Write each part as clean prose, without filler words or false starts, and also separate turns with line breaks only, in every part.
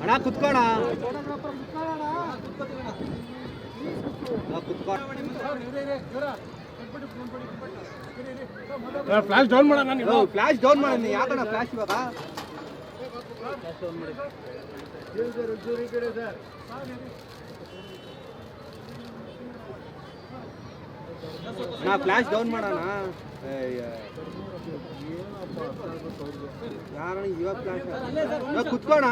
ಅಣ್ಣ ಕುತ್ಕೋಣ
flash down ಮಾಡೋಣ
flash down ಮಾಡೋಣ ಯಾಕಣ್ಣ ಫ್ಲಾಶ್ ಇವಾಗ ಫ್ಲಾಶ್ ಡೌನ್ ಮಾಡೋಣ ಯಾರಣ್ಣ ಇವಾಗ ಫ್ಲಾಶ್ ಕುತ್ಕೋಣ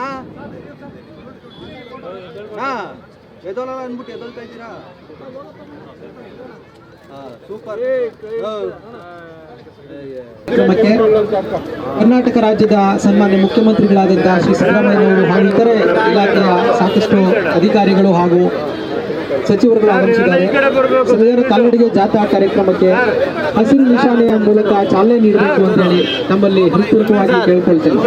ಎದೋಲಲ್ಲ ಅಂದ್ಬಿಟ್ಟು ಎದೊಳ್ತಾ ಇದ್ದೀರಾ ಸೂಪರ್
ಕರ್ನಾಟಕ ರಾಜ್ಯದ ಸನ್ಮಾನ್ಯ ಮುಖ್ಯಮಂತ್ರಿಗಳಾದಂತಹ ಶ್ರೀ ಸಿದ್ದರಾಮಯ್ಯನವರು ಹಾಗೂ ಇತರೆ ಇಲಾಖೆಯ ಸಾಕಷ್ಟು ಅಧಿಕಾರಿಗಳು ಹಾಗೂ ಸಚಿವರುಗಳು ಆಗಮಿಸಿದ್ದಾರೆ. ಸದಸ್ಯರು ಕಾಲ್ನಡಿಗೆ ಜಾಥಾ ಕಾರ್ಯಕ್ರಮಕ್ಕೆ ಹಸಿರು ನಿಶಾನೆಯ ಮೂಲಕ ಚಾಲನೆ ನೀಡಬೇಕು ಅಂತ ಹೇಳಿ ನಮ್ಮಲ್ಲಿ ಹೃತ್ಪೂರ್ವಕವಾಗಿ ಕೇಳಿಕೊಳ್ತೇನೆ.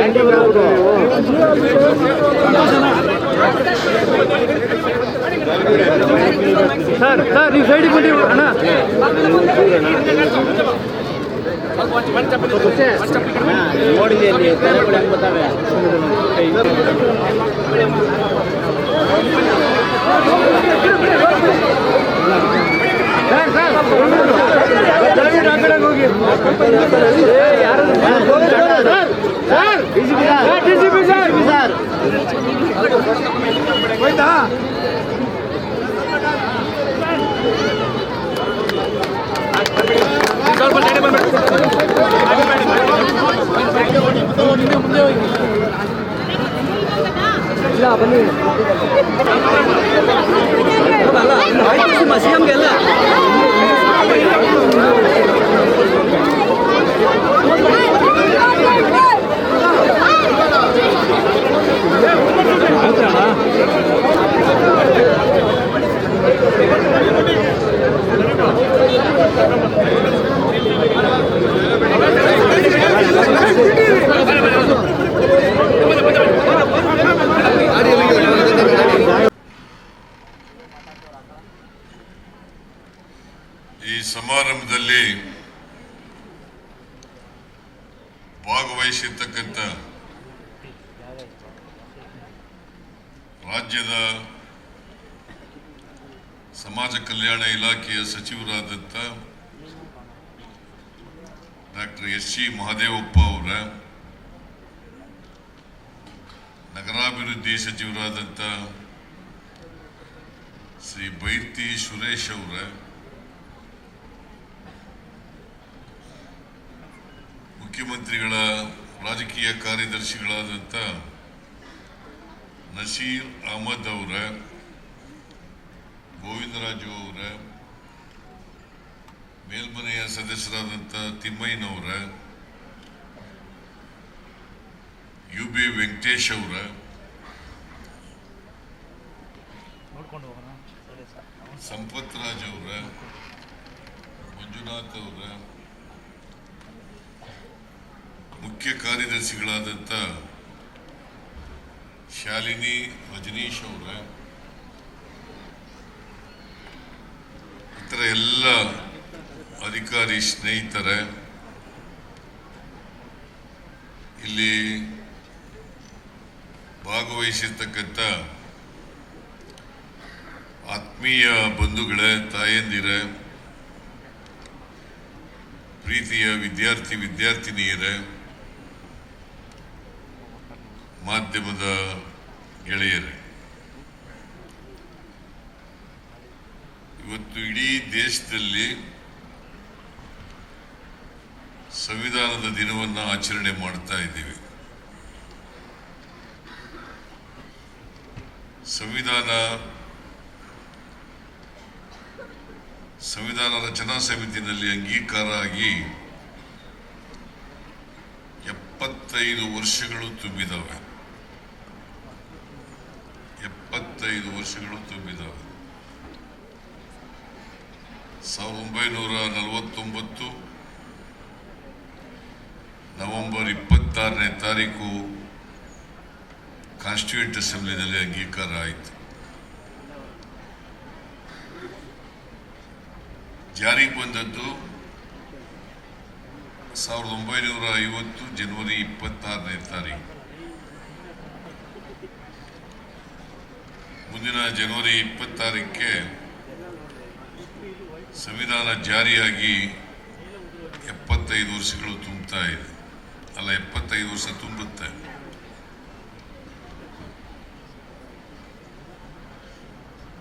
ಸರ್ ನೀವು ಸೈಡಿಗೆ ಬಂದಿ ಅಣ್ಣ
ನೋಡಿದೆ ಗೊತ್ತಾವೆ ಸಿಎಂಗೆಲ್ಲ
ಈ ಸಮಾರಂಭದಲ್ಲಿ ಭಾಗವಹಿಸಿರ್ತಕ್ಕಂಥ ರಾಜ್ಯದ ಸಮಾಜ ಕಲ್ಯಾಣ ಇಲಾಖೆಯ ಸಚಿವರಾದಂಥ ಡಾಕ್ಟರ್ ಎಸ್ ಸಿ ಮಹದೇವಪ್ಪ ಅವರ, ನಗರಾಭಿವೃದ್ಧಿ ಸಚಿವರಾದಂಥ ಶ್ರೀ ಬೈರ್ತಿ ಸುರೇಶ್ ಅವರ, ಮುಖ್ಯಮಂತ್ರಿಗಳ ರಾಜಕೀಯ ಕಾರ್ಯದರ್ಶಿಗಳಾದಂಥ ನಸೀರ್ ಅಹಮದ್ ಅವರ, ಗೋವಿಂದರಾಜು ಅವರ, ಮೇಲ್ಮನೆಯ ಸದಸ್ಯರಾದಂಥ ತಿಮ್ಮಯ್ಯನವರ, UB ವೆಂಕಟೇಶ್ ಅವರ, ಸಂಪತ್ ರಾಜ್ ಅವರ, ಮಂಜುನಾಥ್ ಅವರ, ಮುಖ್ಯ ಕಾರ್ಯದರ್ಶಿಗಳಾದಂಥ ಶಾಲಿನಿ ರಜನೀಶ್ ಅವರ, ಇತರ ಎಲ್ಲ ಅಧಿಕಾರಿ ಸ್ನೇಹಿತರ, ಇಲ್ಲಿ ಭಾಗವಹಿಸಿರ್ತಕ್ಕಂಥ ಆತ್ಮೀಯ ಬಂಧುಗಳೇ, ತಾಯಂದಿರೇ, ಪ್ರೀತಿಯ ವಿದ್ಯಾರ್ಥಿನಿಯರೇ, ಮಾಧ್ಯಮದ ಗೆಳೆಯರೇ, ಇವತ್ತು ಇಡೀ ದೇಶದಲ್ಲಿ ಸಂವಿಧಾನದ ದಿನವನ್ನು ಆಚರಣೆ ಮಾಡ್ತಾ ಇದ್ದೀವಿ. ಸಂವಿಧಾನ ರಚನಾ ಸಮಿತಿನಲ್ಲಿ ಅಂಗೀಕಾರ ಆಗಿ 75 ವರ್ಷಗಳು ತುಂಬಿದವೆ. 75 ವರ್ಷಗಳು ತುಂಬಿದವೆ. 1949 ನವೆಂಬರ್ 26ನೇ ತಾರೀಕು ಕಾನ್ಸ್ಟಿಟ್ಯೂಂಟ್ ಅಸೆಂಬ್ಲಿನಲ್ಲಿ ಅಂಗೀಕಾರ ಆಯಿತು. ಜಾರಿಗೆ ಬಂದದ್ದು 1950 ಜನವರಿ 26ನೇ ತಾರೀಕು. ಮುಂದಿನ ಜನವರಿ 26ಕ್ಕೆ ಸಂವಿಧಾನ ಜಾರಿಯಾಗಿ 75 ವರ್ಷಗಳು ತುಂಬುತ್ತಾ ಇದೆ. ಅಲ್ಲ, 75 ವರ್ಷ ತುಂಬುತ್ತೆ.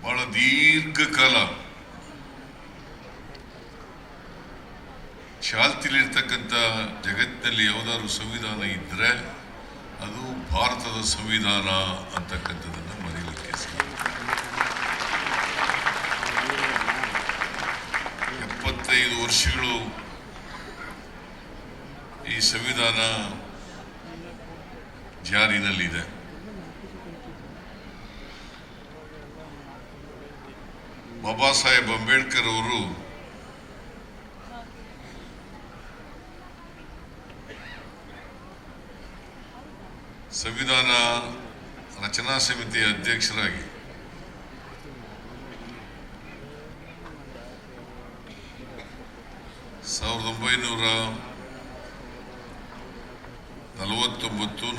ಬಹಳ ದೀರ್ಘಕಾಲ ಚಾಲ್ತಿಲಿರ್ತಕ್ಕಂಥ ಜಗತ್ತಿನಲ್ಲಿ ಯಾವುದಾದ್ರು ಸಂವಿಧಾನ ಇದ್ರೆ ಅದು ಭಾರತದ ಸಂವಿಧಾನ ಅಂತಕ್ಕಂಥದ್ದನ್ನು ಮರೀಲಿಕ್ಕೆ ಸಾಧ್ಯ. 75 ವರ್ಷಗಳು ಈ ಸಂವಿಧಾನ ಜಾರಿನಲ್ಲಿದೆ. ಬಾಬಾ ಸಾಹೇಬ್ ಅಂಬೇಡ್ಕರ್ ಅವರು ಸಂವಿಧಾನ ರಚನಾ ಸಮಿತಿಯ ಅಧ್ಯಕ್ಷರಾಗಿ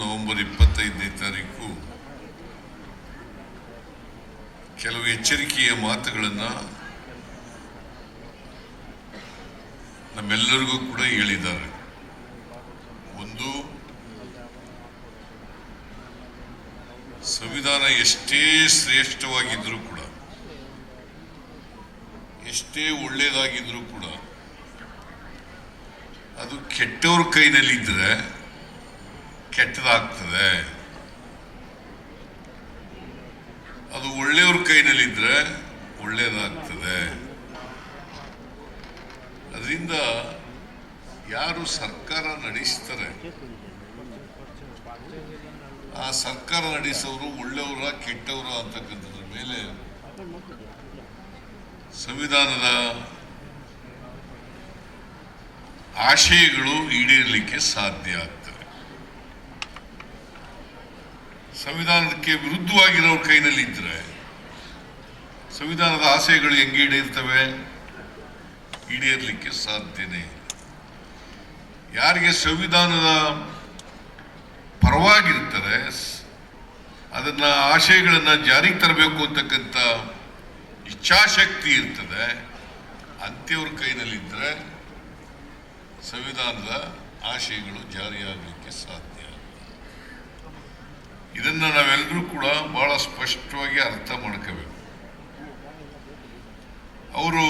ನವೆಂಬರ್ 25ನೇ ತಾರೀಕು ಕೆಲವು ಎಚ್ಚರಿಕೆಯ ಮಾತುಗಳನ್ನು ನಮ್ಮೆಲ್ಲರಿಗೂ ಕೂಡ ಹೇಳಿದ್ದಾರೆ. ಒಂದು, ಸಂವಿಧಾನ ಎಷ್ಟೇ ಶ್ರೇಷ್ಠವಾಗಿದ್ರೂ ಕೂಡ, ಎಷ್ಟೇ ಒಳ್ಳೆಯದಾಗಿದ್ರೂ ಕೂಡ ಅದು ಕೆಟ್ಟವ್ರ ಕೈನಲ್ಲಿದ್ದರೆ ಕೆಟ್ಟದಾಗ್ತದೆ. ಅದು ಒಳ್ಳೆಯವ್ರ ಕೈನಲ್ಲಿದ್ದರೆ ಒಳ್ಳೆಯದಾಗ್ತದೆ. ಅದರಿಂದ ಯಾರು ಸರ್ಕಾರ ನಡೆಸ್ತಾರೆ, ಆ ಸರ್ಕಾರ ನಡೆಸೋರು ಒಳ್ಳೆಯವರ ಕೆಟ್ಟವರ ಅಂತಕ್ಕಂಥದ್ರ ಮೇಲೆ ಸಂವಿಧಾನದ ಆಶಯಗಳು ಈಡೇರಲಿಕ್ಕೆ ಸಾಧ್ಯ ಆಗ್ತವೆ. ಸಂವಿಧಾನಕ್ಕೆ ವಿರುದ್ಧವಾಗಿರೋ ಕೈನಲ್ಲಿ ಇದ್ರೆ ಸಂವಿಧಾನದ ಆಶಯಗಳು ಹೆಂಗೆ ಈಡೇರ್ತವೆ? ಈಡೇರಲಿಕ್ಕೆ ಸಾಧ್ಯನೇ ಇಲ್ಲ. ಯಾರಿಗೆ ಸಂವಿಧಾನದ ಪರವಾಗಿರ್ತಾರೆ, ಅದನ್ನ ಆಶಯಗಳನ್ನ ಜಾರಿಗೆ ತರಬೇಕು ಅಂತಕ್ಕಂಥ ಇಚ್ಛಾಶಕ್ತಿ ಇರ್ತದೆ, ಅಂತ್ಯವ್ರ ಕೈನಲ್ಲಿದ್ದರೆ ಸಂವಿಧಾನದ ಆಶಯಗಳು ಜಾರಿಯಾಗಲಿಕ್ಕೆ ಸಾಧ್ಯ. ಇದನ್ನ ನಾವೆಲ್ಲರೂ ಕೂಡ ಬಹಳ ಸ್ಪಷ್ಟವಾಗಿ ಅರ್ಥ ಮಾಡ್ಕೋಬೇಕು. ಅವರು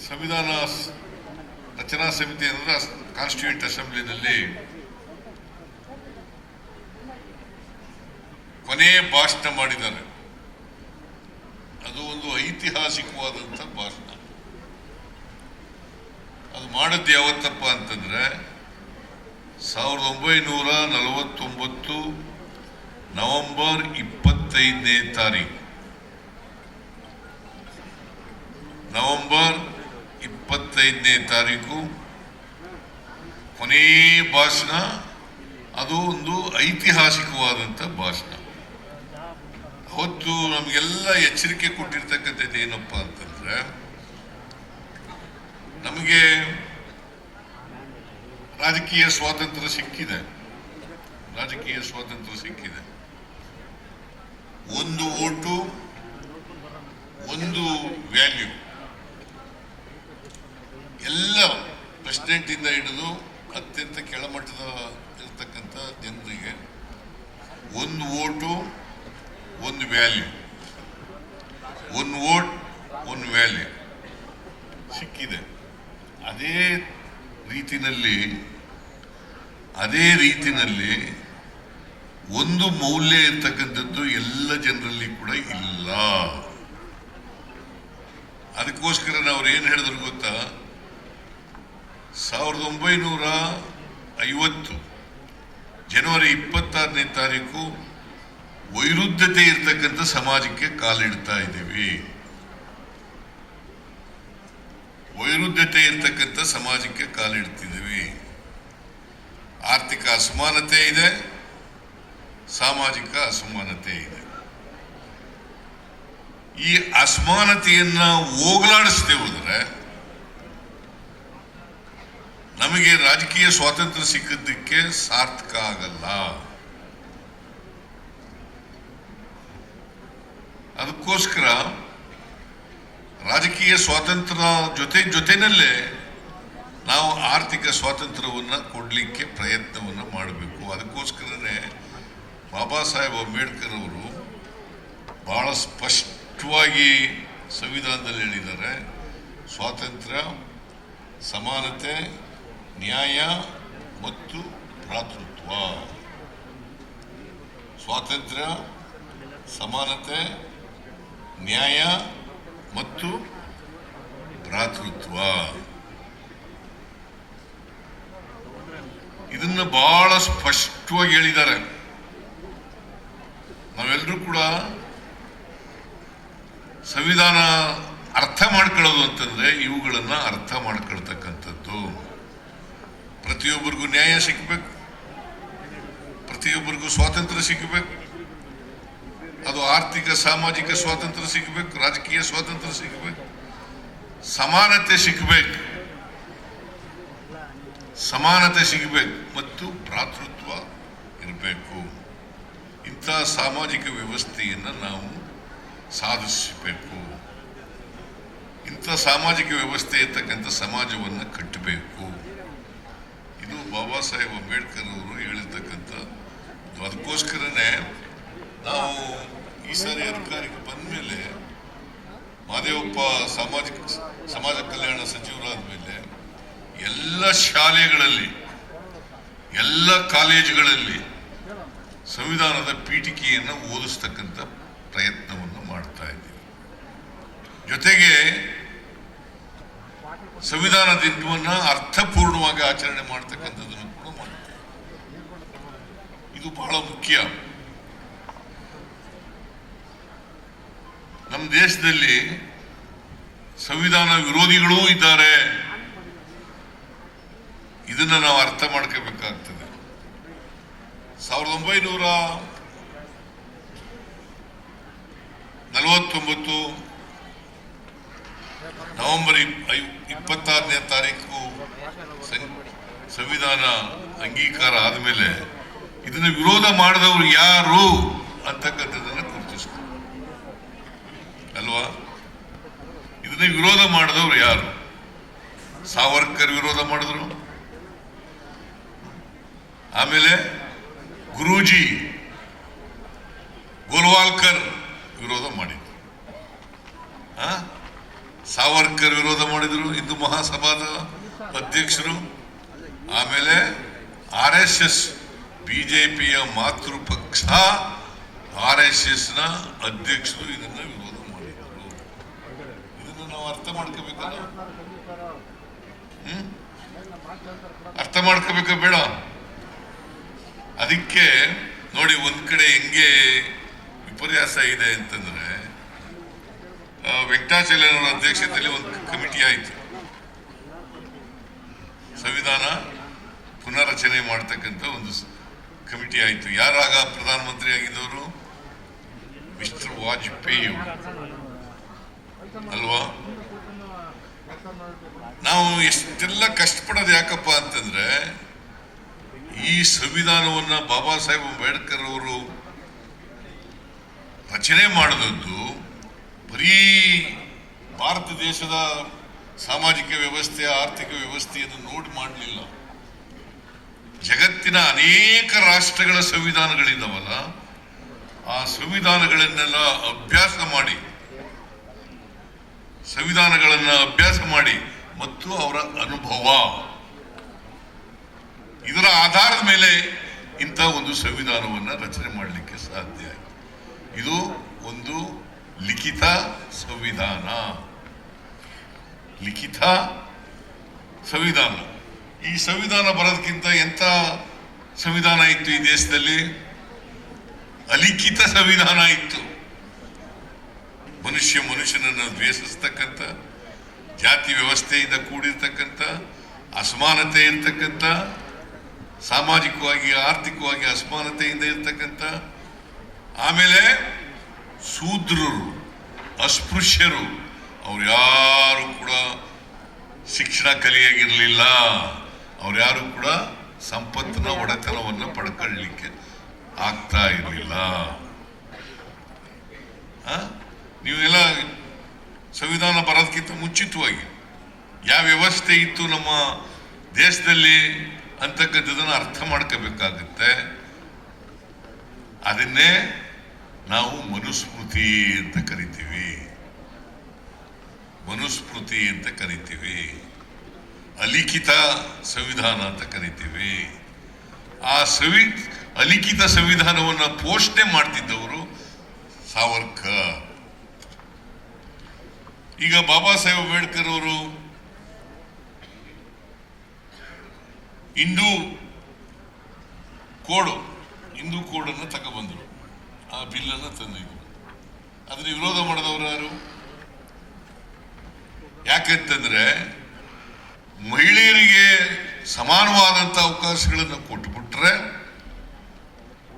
ಸಂವಿಧಾನ ರಚನಾ ಸಮಿತಿ ಅಂದ್ರೆ ಕಾನ್ಸ್ಟಿಟ್ಯೂಂಟ್ ಅಸೆಂಬ್ಲಿನಲ್ಲಿ ಕೊನೆಯ ಭಾಷಣ ಮಾಡಿದ್ದಾರೆ. ಅದು ಒಂದು ಐತಿಹಾಸಿಕವಾದಂಥ ಭಾಷಣ. ಅದು ಮಾಡಿದ್ದು ಯಾವತ್ತಪ್ಪ ಅಂತಂದ್ರೆ 1949 ನವೆಂಬರ್ 25ನೇ ತಾರೀಕು. ನವೆಂಬರ್ 25ನೇ ತಾರೀಕು ಕೊನೆಯ ಭಾಷಣ. ಅದು ಒಂದು ಐತಿಹಾಸಿಕವಾದಂಥ ಭಾಷಣ. ಅವತ್ತು ನಮಗೆಲ್ಲ ಎಚ್ಚರಿಕೆ ಕೊಟ್ಟಿರ್ತಕ್ಕಂಥದ್ದು ಏನಪ್ಪಾ ಅಂತಂದ್ರೆ, ನಮಗೆ ರಾಜಕೀಯ ಸ್ವಾತಂತ್ರ್ಯ ಸಿಕ್ಕಿದೆ. ರಾಜಕೀಯ ಸ್ವಾತಂತ್ರ್ಯ ಸಿಕ್ಕಿದೆ. ಒಂದು ಓಟು, ಒಂದು ವ್ಯಾಲ್ಯೂ. ಎಲ್ಲ ಪ್ರೆಸಿಡೆಂಟ್ ಇಂದ ಹಿಡಿದು ಅತ್ಯಂತ ಕೆಳಮಟ್ಟದ ಇರತಕ್ಕಂಥ ಜನರಿಗೆ ಒಂದು ಓಟು, ಒಂದು ವ್ಯಾಲ್ಯೂ, ಒಂದು ವೋಟ್, ಒಂದು ವ್ಯಾಲ್ಯೂ ಸಿಕ್ಕಿದೆ. ಅದೇ ರೀತಿನಲ್ಲಿ ಒಂದು ಮೌಲ್ಯ ಇರ್ತಕ್ಕಂಥದ್ದು ಎಲ್ಲ ಜನರಲ್ಲಿ ಕೂಡ ಇಲ್ಲ. ಅದಕ್ಕೋಸ್ಕರ ನಾವು ಏನ್ ಹೇಳಿದ್ರು ಗೊತ್ತಾ? 1950 ಜನವರಿ 26ನೇ ತಾರೀಕು ವೈರುಧ್ಯತೆ ಇರ್ತಕ್ಕಂಥ ಸಮಾಜಕ್ಕೆ ಕಾಲಿಡ್ತಾ ಇದ್ದೀವಿ. ವೈರುಧ್ಯತೆ ಇರ್ತಕ್ಕಂಥ ಸಮಾಜಕ್ಕೆ ಕಾಲಿಡ್ತಿದ್ದೀವಿ. ಆರ್ಥಿಕ ಅಸಮಾನತೆ ಇದೆ, ಸಾಮಾಜಿಕ ಅಸಮಾನತೆ ಇದೆ. ಈ ಅಸಮಾನತೆಯನ್ನ ಹೋಗಲಾಡಿಸದೆ ಹೋದರೆ ನಮಗೆ ರಾಜಕೀಯ ಸ್ವಾತಂತ್ರ್ಯ ಸಿಕ್ಕಿದ್ದಕ್ಕೆ ಸಾರ್ಥಕ ಆಗಲ್ಲ. ಅದಕ್ಕೋಸ್ಕರ ರಾಜಕೀಯ ಸ್ವಾತಂತ್ರ್ಯ ಜೊತೆನಲ್ಲೇ ನಾವು ಆರ್ಥಿಕ ಸ್ವಾತಂತ್ರ್ಯವನ್ನು ಕೊಡಲಿಕ್ಕೆ ಪ್ರಯತ್ನವನ್ನು ಮಾಡಬೇಕು. ಅದಕ್ಕೋಸ್ಕರನೇ ಬಾಬಾ ಸಾಹೇಬ್ ಅಂಬೇಡ್ಕರ್ ಅವರು ಬಹಳ ಸ್ಪಷ್ಟವಾಗಿ ಸಂವಿಧಾನದಲ್ಲಿ ಹೇಳಿದ್ದಾರೆ, ಸ್ವಾತಂತ್ರ್ಯ, ಸಮಾನತೆ, ನ್ಯಾಯ ಮತ್ತು ಭ್ರಾತೃತ್ವ. ಸ್ವಾತಂತ್ರ್ಯ, ಸಮಾನತೆ, ನ್ಯಾಯ ಮತ್ತು ಭ್ರಾತೃತ್ವ. ಇದನ್ನ ಬಹಳ ಸ್ಪಷ್ಟವಾಗಿ ಹೇಳಿದ್ದಾರೆ. ನಾವೆಲ್ಲರೂ ಕೂಡ ಸಂವಿಧಾನ ಅರ್ಥ ಮಾಡ್ಕೊಳ್ಳೋದು ಅಂತಂದ್ರೆ ಇವುಗಳನ್ನ ಅರ್ಥ ಮಾಡ್ಕೊಳ್ತಕ್ಕಂಥದ್ದು. ಪ್ರತಿಯೊಬ್ಬರಿಗೂ ನ್ಯಾಯ ಸಿಗಬೇಕು, ಪ್ರತಿಯೊಬ್ಬರಿಗೂ ಸ್ವಾತಂತ್ರ್ಯ ಸಿಗಬೇಕು. ಅದು ಆರ್ಥಿಕ ಸಾಮಾಜಿಕ ಸ್ವಾತಂತ್ರ್ಯ ಸಿಗಬೇಕು, ರಾಜಕೀಯ ಸ್ವಾತಂತ್ರ್ಯ ಸಿಗಬೇಕು, ಸಮಾನತೆ ಸಿಗಬೇಕು, ಮತ್ತು ಭ್ರಾತೃತ್ವ ಇರಬೇಕು. ಇಂಥ ಸಾಮಾಜಿಕ ವ್ಯವಸ್ಥೆಯನ್ನು ನಾವು ಸಾಧಿಸಬೇಕು. ಇಂಥ ಸಾಮಾಜಿಕ ವ್ಯವಸ್ಥೆ ಇರ್ತಕ್ಕಂಥ ಸಮಾಜವನ್ನು ಕಟ್ಟಬೇಕು. ಇದು ಬಾಬಾ ಸಾಹೇಬ್ ಅಂಬೇಡ್ಕರ್ ಅವರು ಹೇಳಿರ್ತಕ್ಕಂಥ. ಅದಕ್ಕೋಸ್ಕರನೇ ನಾವು ಈ ಸಾರಿ ಅಧಿಕಾರಕ್ಕೆ ಬಂದ ಮೇಲೆ ಮಹದೇವಪ್ಪ ಸಮಾಜ ಕಲ್ಯಾಣ ಸಚಿವರಾದ ಮೇಲೆ ಎಲ್ಲ ಶಾಲೆಗಳಲ್ಲಿ, ಎಲ್ಲ ಕಾಲೇಜುಗಳಲ್ಲಿ ಸಂವಿಧಾನದ ಪೀಠಿಕೆಯನ್ನು ಓದಿಸ್ತಕ್ಕಂಥ ಪ್ರಯತ್ನವನ್ನು ಮಾಡ್ತಾ ಇದ್ದೀವಿ. ಜೊತೆಗೆ ಸಂವಿಧಾನ ದಿನವನ್ನು ಅರ್ಥಪೂರ್ಣವಾಗಿ ಆಚರಣೆ ಮಾಡ್ತಕ್ಕಂಥದ್ದನ್ನು ಕೂಡ ಮಾಡ್ತೇವೆ. ಇದು ಬಹಳ ಮುಖ್ಯ. ನಮ್ಮ ದೇಶದಲ್ಲಿ ಸಂವಿಧಾನ ವಿರೋಧಿಗಳೂ ಇದ್ದಾರೆ. ಇದನ್ನ ನಾವು ಅರ್ಥ ಮಾಡ್ಕೋಬೇಕಾಗ್ತದೆ. 1949 ನವೆಂಬರ್ 26ನೇ ತಾರೀಕು ಸಂವಿಧಾನ ಅಂಗೀಕಾರ ಆದಮೇಲೆ ಇದನ್ನ ವಿರೋಧ ಮಾಡಿದವರು ಯಾರು ಅಂತಕ್ಕಂಥದ್ದನ್ನ ಗುರುತಿಸ್ತಾರೆ ಅಲ್ವಾ? ಇದನ್ನ ವಿರೋಧ ಮಾಡಿದವರು ಯಾರು? ಸಾವರ್ಕರ್ ವಿರೋಧ ಮಾಡಿದ್ರು, ಆಮೇಲೆ ಗುರೂಜಿ ಗೋಲ್ವಾಲ್ಕರ್ ವಿರೋಧ ಮಾಡಿದ್ರು, ಸಾವರ್ಕರ್ ವಿರೋಧ ಮಾಡಿದ್ರು, ಹಿಂದೂ ಮಹಾಸಭಾದ ಅಧ್ಯಕ್ಷರು. ಆಮೇಲೆ RSS ಬಿಜೆಪಿಯ ಮಾತೃ ಪಕ್ಷ RSS ನ ಅಧ್ಯಕ್ಷರು ಇದನ್ನ ವಿರೋಧ ಮಾಡಿದ್ರು. ಇದನ್ನು ನಾವು ಅರ್ಥ ಮಾಡ್ಕೋಬೇಕಲ್ಲ? ಅರ್ಥ ಮಾಡ್ಕೋಬೇಕ ಬೇಡ? ಅದಕ್ಕೆ ನೋಡಿ, ಒಂದ್ ಕಡೆ ಹೆಂಗೆ ವಿಪರ್ಯಾಸ ಇದೆ ಅಂತಂದ್ರೆ, ವೆಂಕಟಾಚಲನವರ ಅಧ್ಯಕ್ಷತೆಯಲ್ಲಿ ಒಂದು ಕಮಿಟಿ ಆಯಿತು, ಸಂವಿಧಾನ ಪುನರ್ರಚನೆ ಮಾಡ್ತಕ್ಕಂಥ ಒಂದು ಕಮಿಟಿ ಆಯಿತು. ಯಾರಾಗ ಪ್ರಧಾನಮಂತ್ರಿ ಆಗಿದ್ದವರು? ಮಿಸ್ಟರ್ ವಾಜಪೇಯಿ ಅಲ್ವಾ? ನಾವು ಎಷ್ಟೆಲ್ಲ ಕಷ್ಟಪಡೋದು ಯಾಕಪ್ಪ ಅಂತಂದ್ರೆ, ಈ ಸಂವಿಧಾನವನ್ನ ಬಾಬಾ ಸಾಹೇಬ್ ಅಂಬೇಡ್ಕರ್ ಅವರು ರಚನೆ ಮಾಡಿದದ್ದು ಬರೀ ಭಾರತ ದೇಶದ ಸಾಮಾಜಿಕ ವ್ಯವಸ್ಥೆ, ಆರ್ಥಿಕ ವ್ಯವಸ್ಥೆಯನ್ನು ನೋಡಿ ಮಾಡಲಿಲ್ಲ. ಜಗತ್ತಿನ ಅನೇಕ ರಾಷ್ಟ್ರಗಳ ಸಂವಿಧಾನಗಳಿದ್ದಾವಲ್ಲ, ಆ ಸಂವಿಧಾನಗಳನ್ನೆಲ್ಲ ಅಭ್ಯಾಸ ಮಾಡಿ ಮತ್ತು ಅವರ ಅನುಭವ, ಇದರ ಆಧಾರದ ಮೇಲೆ ಇಂಥ ಒಂದು ಸಂವಿಧಾನವನ್ನು ರಚನೆ ಮಾಡಲಿಕ್ಕೆ ಸಾಧ್ಯ ಆಯಿತು. ಇದು ಒಂದು ಲಿಖಿತ ಸಂವಿಧಾನ. ಈ ಸಂವಿಧಾನ ಬರೋದಕ್ಕಿಂತ ಎಂಥ ಸಂವಿಧಾನ ಇತ್ತು ಈ ದೇಶದಲ್ಲಿ? ಅಲಿಖಿತ ಸಂವಿಧಾನ ಇತ್ತು. ಮನುಷ್ಯನನ್ನು ದ್ವೇಷಿಸ್ತಕ್ಕಂಥ, ಜಾತಿ ವ್ಯವಸ್ಥೆಯಿಂದ ಕೂಡಿರ್ತಕ್ಕಂಥ, ಅಸಮಾನತೆ ಇರ್ತಕ್ಕಂಥ, ಸಾಮಾಜಿಕವಾಗಿ ಆರ್ಥಿಕವಾಗಿ ಅಸಮಾನತೆಯಿಂದ ಇರ್ತಕ್ಕಂಥ, ಆಮೇಲೆ ಶೂದ್ರರು, ಅಸ್ಪೃಶ್ಯರು, ಅವ್ರು ಯಾರು ಕೂಡ ಶಿಕ್ಷಣ ಕಲಿಯಾಗಿರಲಿಲ್ಲ, ಅವ್ರ್ಯಾರು ಕೂಡ ಸಂಪತ್ತಿನ ಒಡೆತನವನ್ನು ಪಡ್ಕೊಳ್ಳಲಿಕ್ಕೆ ಆಗ್ತಾ ಇರಲಿಲ್ಲ. ನೀವೆಲ್ಲ ಸಂವಿಧಾನ ಬರೋದಕ್ಕಿಂತ ಮುಂಚಿತವಾಗಿ ಯಾವ ವ್ಯವಸ್ಥೆ ಇತ್ತು ನಮ್ಮ ದೇಶದಲ್ಲಿ ಅಂತಕ್ಕಂಥದ್ದನ್ನು ಅರ್ಥ ಮಾಡ್ಕೋಬೇಕಾಗುತ್ತೆ. ಅದನ್ನೇ ನಾವು ಮನುಸ್ಮೃತಿ ಅಂತ ಕರಿತೀವಿ. ಮನುಸ್ಮೃತಿ ಅಂತ ಕರಿತೀವಿ. ಅಲಿಖಿತ ಸಂವಿಧಾನ ಅಂತ ಕರಿತೀವಿ. ಆ ಅಲಿಖಿತ ಸಂವಿಧಾನವನ್ನು ಪೋಷಣೆ ಮಾಡ್ತಿದ್ದವರು ಸಾವರ್ಕರ್. ಈಗ ಬಾಬಾ ಸಾಹೇಬ್ ಅಂಬೇಡ್ಕರ್ ಅವರು ಹಿಂದೂ ಕೋಡನ್ನು ತಗೊಬಂದರು, ಆ ಬಿಲ್ಲನ್ನು ತಂದಿದ್ರು. ಅದನ್ನ ವಿರೋಧ ಮಾಡಿದವರು ಯಾರು? ಯಾಕಂತಂದ್ರೆ ಮಹಿಳೆಯರಿಗೆ ಸಮಾನವಾದಂಥ ಅವಕಾಶಗಳನ್ನು ಕೊಟ್ಟುಬಿಟ್ರೆ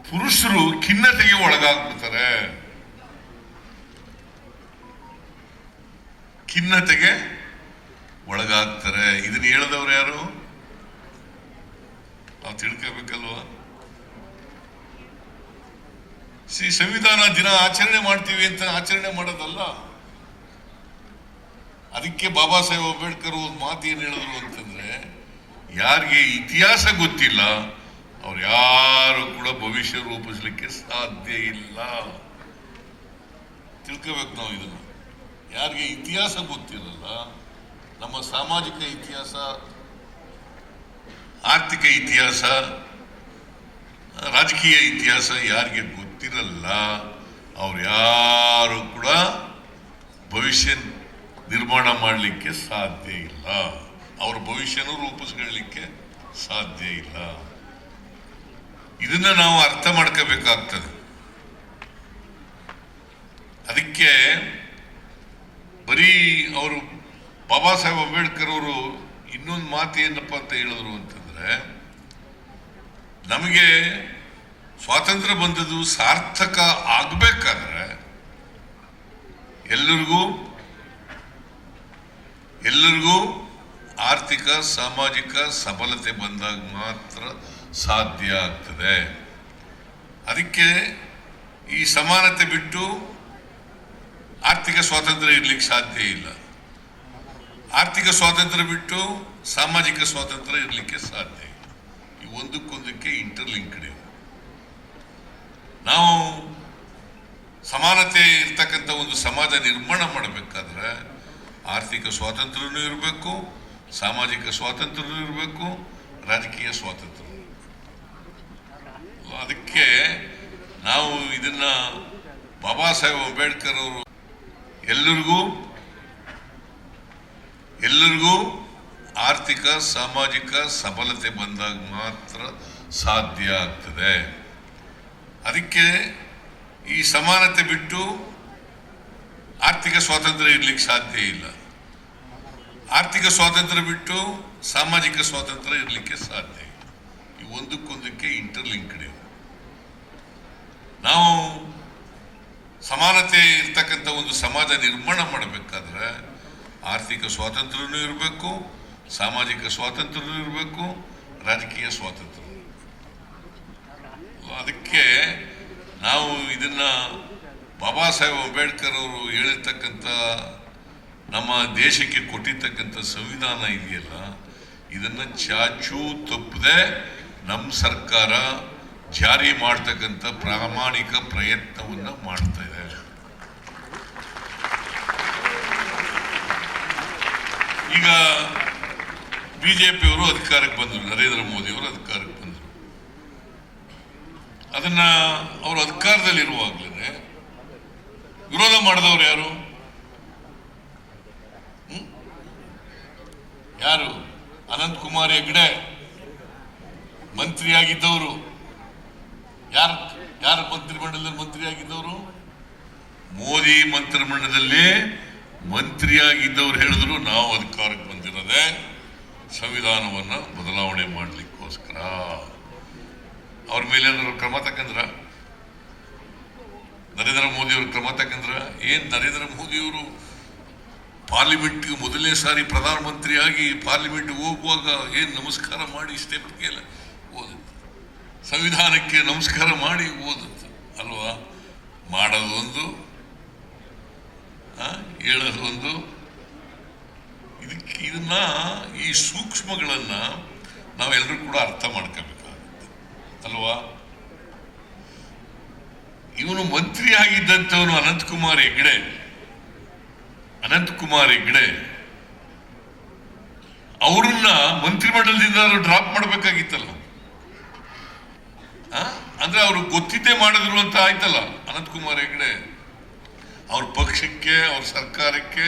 ಪುರುಷರು ಖಿನ್ನತೆಗೆ ಒಳಗಾಗ್ಬಿಡ್ತಾರೆ. ಖಿನ್ನತೆಗೆ ಒಳಗಾಗ್ತಾರೆ. ಇದನ್ನ ಹೇಳಿದವರು ಯಾರು? ನಾವು ತಿಳ್ಕೋಬೇಕಲ್ವಾ? ಸಂವಿಧಾನ ದಿನ ಆಚರಣೆ ಮಾಡ್ತೀವಿ ಅಂತ ಆಚರಣೆ ಮಾಡೋದಲ್ಲ. ಅದಕ್ಕೆ ಬಾಬಾ ಸಾಹೇಬ್ ಅಂಬೇಡ್ಕರ್ ಒಂದು ಮಾತು ಏನು ಹೇಳಿದ್ರು ಅಂತಂದ್ರೆ, ಯಾರಿಗೆ ಇತಿಹಾಸ ಗೊತ್ತಿಲ್ಲ ಅವ್ರು ಯಾರು ಕೂಡ ಭವಿಷ್ಯ ರೂಪಿಸ್ಲಿಕ್ಕೆ ಸಾಧ್ಯ ಇಲ್ಲ. ತಿಳ್ಕೋಬೇಕು ನಾವು ಇದನ್ನು. ಯಾರಿಗೆ ಇತಿಹಾಸ ಗೊತ್ತಿರಲ್ಲ, ನಮ್ಮ ಸಾಮಾಜಿಕ ಇತಿಹಾಸ, ಆರ್ಥಿಕ ಇತಿಹಾಸ, ರಾಜಕೀಯ ಇತಿಹಾಸ ಯಾರಿಗೆ ಗೊತ್ತಿರಲ್ಲ ಅವ್ರು ಯಾರು ಕೂಡ ಭವಿಷ್ಯ ನಿರ್ಮಾಣ ಮಾಡಲಿಕ್ಕೆ ಸಾಧ್ಯ ಇಲ್ಲ. ಅವ್ರ ಭವಿಷ್ಯನೂ ರೂಪಿಸ್ಕೊಳ್ಳಲಿಕ್ಕೆ ಸಾಧ್ಯ ಇಲ್ಲ. ಇದನ್ನ ನಾವು ಅರ್ಥ ಮಾಡ್ಕೋಬೇಕಾಗ್ತದೆ. ಅದಕ್ಕೆ ಬರೀ ಅವರು ಬಾಬಾ ಸಾಹೇಬ್ ಅಂಬೇಡ್ಕರ್ ಅವರು ಇನ್ನೊಂದು ಮಾತು ಏನಪ್ಪ ಅಂತ ಹೇಳಿದ್ರು ಅಂತಂದ್ರೆ, ನಮಗೆ ಸ್ವಾತಂತ್ರ್ಯ ಬಂದದ್ದು ಸಾರ್ಥಕ ಆಗ್ಬೇಕಾದ್ರೆ ಎಲ್ಲರಿಗೂ ಆರ್ಥಿಕ ಸಾಮಾಜಿಕ ಸಬಲತೆ ಬಂದಾಗ ಮಾತ್ರ ಸಾಧ್ಯ ಆಗ್ತದೆ. ಅದಕ್ಕೆ ಈ ಸಮಾನತೆ ಬಿಟ್ಟು ಆರ್ಥಿಕ ಸ್ವಾತಂತ್ರ್ಯ ಇರ್ಲಿಕ್ಕೆ ಸಾಧ್ಯ ಇಲ್ಲ. ಆರ್ಥಿಕ ಸ್ವಾತಂತ್ರ್ಯ ಬಿಟ್ಟು ಸಾಮಾಜಿಕ ಸ್ವಾತಂತ್ರ್ಯ ಇರಲಿಕ್ಕೆ ಸಾಧ್ಯ ಇಲ್ಲ. ಈ ಒಂದಕ್ಕೊಂದಕ್ಕೆ ಇಂಟರ್ಲಿಂಕ್ಡ್. ನಾವು ಸಮಾನತೆ ಇರ್ತಕ್ಕಂಥ ಒಂದು ಸಮಾಜ ನಿರ್ಮಾಣ ಮಾಡಬೇಕಾದ್ರೆ ಆರ್ಥಿಕ ಸ್ವಾತಂತ್ರ್ಯನೂ ಇರಬೇಕು, ಸಾಮಾಜಿಕ ಸ್ವಾತಂತ್ರ್ಯನೂ ಇರಬೇಕು, ರಾಜಕೀಯ ಸ್ವಾತಂತ್ರ್ಯ. ಅದಕ್ಕೆ ನಾವು ಇದನ್ನ ಬಾಬಾ ಸಾಹೇಬ್ ಅಂಬೇಡ್ಕರ್ ಅವರು ಎಲ್ಲರಿಗೂ ಆರ್ಥಿಕ ಸಾಮಾಜಿಕ ಸಬಲತೆ ಬಂದಾಗ ಮಾತ್ರ ಸಾಧ್ಯ ಆಗ್ತದೆ. ಅದಕ್ಕೆ ಈ ಸಮಾನತೆ ಬಿಟ್ಟು ಆರ್ಥಿಕ ಸ್ವಾತಂತ್ರ್ಯ ಇರ್ಲಿಕ್ಕೆ ಸಾಧ್ಯ ಇಲ್ಲ. ಆರ್ಥಿಕ ಸ್ವಾತಂತ್ರ್ಯ ಬಿಟ್ಟು ಸಾಮಾಜಿಕ ಸ್ವಾತಂತ್ರ್ಯ ಇರಲಿಕ್ಕೆ ಸಾಧ್ಯ ಇಲ್ಲ. ಈ ಒಂದಕ್ಕೊಂದಕ್ಕೆ ಇಂಟರ್ಲಿಂಕ್ಡ್. ನಾವು ಸಮಾನತೆ ಇರ್ತಕ್ಕಂಥ ಒಂದು ಸಮಾಜ ನಿರ್ಮಾಣ ಮಾಡಬೇಕಾದ್ರೆ ಆರ್ಥಿಕ ಸ್ವಾತಂತ್ರ್ಯನೂ ಇರಬೇಕು, ಸಾಮಾಜಿಕ ಸ್ವಾತಂತ್ರ್ಯನೂ ಇರಬೇಕು, ರಾಜಕೀಯ ಸ್ವಾತಂತ್ರ್ಯ. ಅದಕ್ಕೆ ನಾವು ಇದನ್ನ ಬಾಬಾ ಸಾಹೇಬ್ ಅಂಬೇಡ್ಕರ್ ಅವರು ಹೇಳಿರ್ತಕ್ಕಂಥ ನಮ್ಮ ದೇಶಕ್ಕೆ ಕೊಟ್ಟಿರ್ತಕ್ಕಂಥ ಸಂವಿಧಾನ ಇದೆಯಲ್ಲ, ಇದನ್ನ ಚಾಚೂ ತಪ್ಪದೆ ನಮ್ಮ ಸರ್ಕಾರ ಜಾರಿ ಮಾಡ್ತಕ್ಕಂಥ ಪ್ರಾಮಾಣಿಕ ಪ್ರಯತ್ನವನ್ನ ಮಾಡ್ತಾ ಇದೆ. ಈಗ ಬಿಜೆಪಿಯವರು ಅಧಿಕಾರಕ್ಕೆ ಬಂದರು, ನರೇಂದ್ರ ಮೋದಿ ಅವರು ಅಧಿಕಾರಕ್ಕೆ ಬಂದರು. ಅದನ್ನ ಅವರು ಅಧಿಕಾರದಲ್ಲಿರುವಾಗಲೇ ವಿರೋಧ ಮಾಡಿದವರು ಯಾರು? ಅನಂತ್ ಕುಮಾರ್ ಹೆಗ್ಡೆ ಮಂತ್ರಿಯಾಗಿದ್ದವರು. ಯಾರು ಮಂತ್ರಿಮಂಡಲದಲ್ಲಿ ಮಂತ್ರಿಯಾಗಿದ್ದವರು? ಮೋದಿ ಮಂತ್ರಿಮಂಡಲದಲ್ಲಿ ಮಂತ್ರಿಯಾಗಿದ್ದವ್ರು ಹೇಳಿದ್ರು ನಾವು ಅಧಿಕಾರಕ್ಕೆ ಬಂದಿರೋದೇ ಸಂವಿಧಾನವನ್ನ ಬದಲಾವಣೆ ಮಾಡಲಿಕ್ಕೋಸ್ಕರ. ಅವ್ರ ಮೇಲೆ ಕ್ರಮ ತಕ್ಕಂದ್ರ? ನರೇಂದ್ರ ಮೋದಿ ಅವರು ಕ್ರಮ ತಕ್ಕಂದ್ರ? ಏನ್ ನರೇಂದ್ರ ಮೋದಿ ಅವರು ಪಾರ್ಲಿಮೆಂಟ್ಗೆ ಮೊದಲನೇ ಸಾರಿ ಪ್ರಧಾನಮಂತ್ರಿಯಾಗಿ ಪಾರ್ಲಿಮೆಂಟ್ಗೆ ಹೋಗುವಾಗ ಏನು ನಮಸ್ಕಾರ ಮಾಡಿ ಸ್ಟೆಪ್ಗೆ ಓದುತ್ತೆ, ಸಂವಿಧಾನಕ್ಕೆ ನಮಸ್ಕಾರ ಮಾಡಿ ಓದುತ್ತೆ ಅಲ್ವಾ? ಮಾಡೋದೊಂದು, ಹೇಳೋದೊಂದು. ಇದನ್ನ ಈ ಸೂಕ್ಷ್ಮಗಳನ್ನ ನಾವೆಲ್ಲರೂ ಕೂಡ ಅರ್ಥ ಮಾಡ್ಕೋಬೇಕಾಗುತ್ತೆ ಅಲ್ವಾ? ಇವನು ಮಂತ್ರಿ ಆಗಿದ್ದಂಥವನು ಅನಂತಕುಮಾರ್ ಹೆಗ್ಡೆ ಅವ್ರನ್ನ ಮಂತ್ರಿಮಂಡಲದಿಂದ ಡ್ರಾಪ್ ಮಾಡಬೇಕಾಗಿತ್ತಲ್ಲ. ಅಂದ್ರೆ ಅವರು ಗೊತ್ತಿದ್ದೇ ಮಾಡಿದ್ರು ಅಂತ ಆಯ್ತಲ್ಲ. ಅನಂತಕುಮಾರ್ ಹೆಗ್ಡೆ ಅವ್ರ ಪಕ್ಷಕ್ಕೆ, ಅವ್ರ ಸರ್ಕಾರಕ್ಕೆ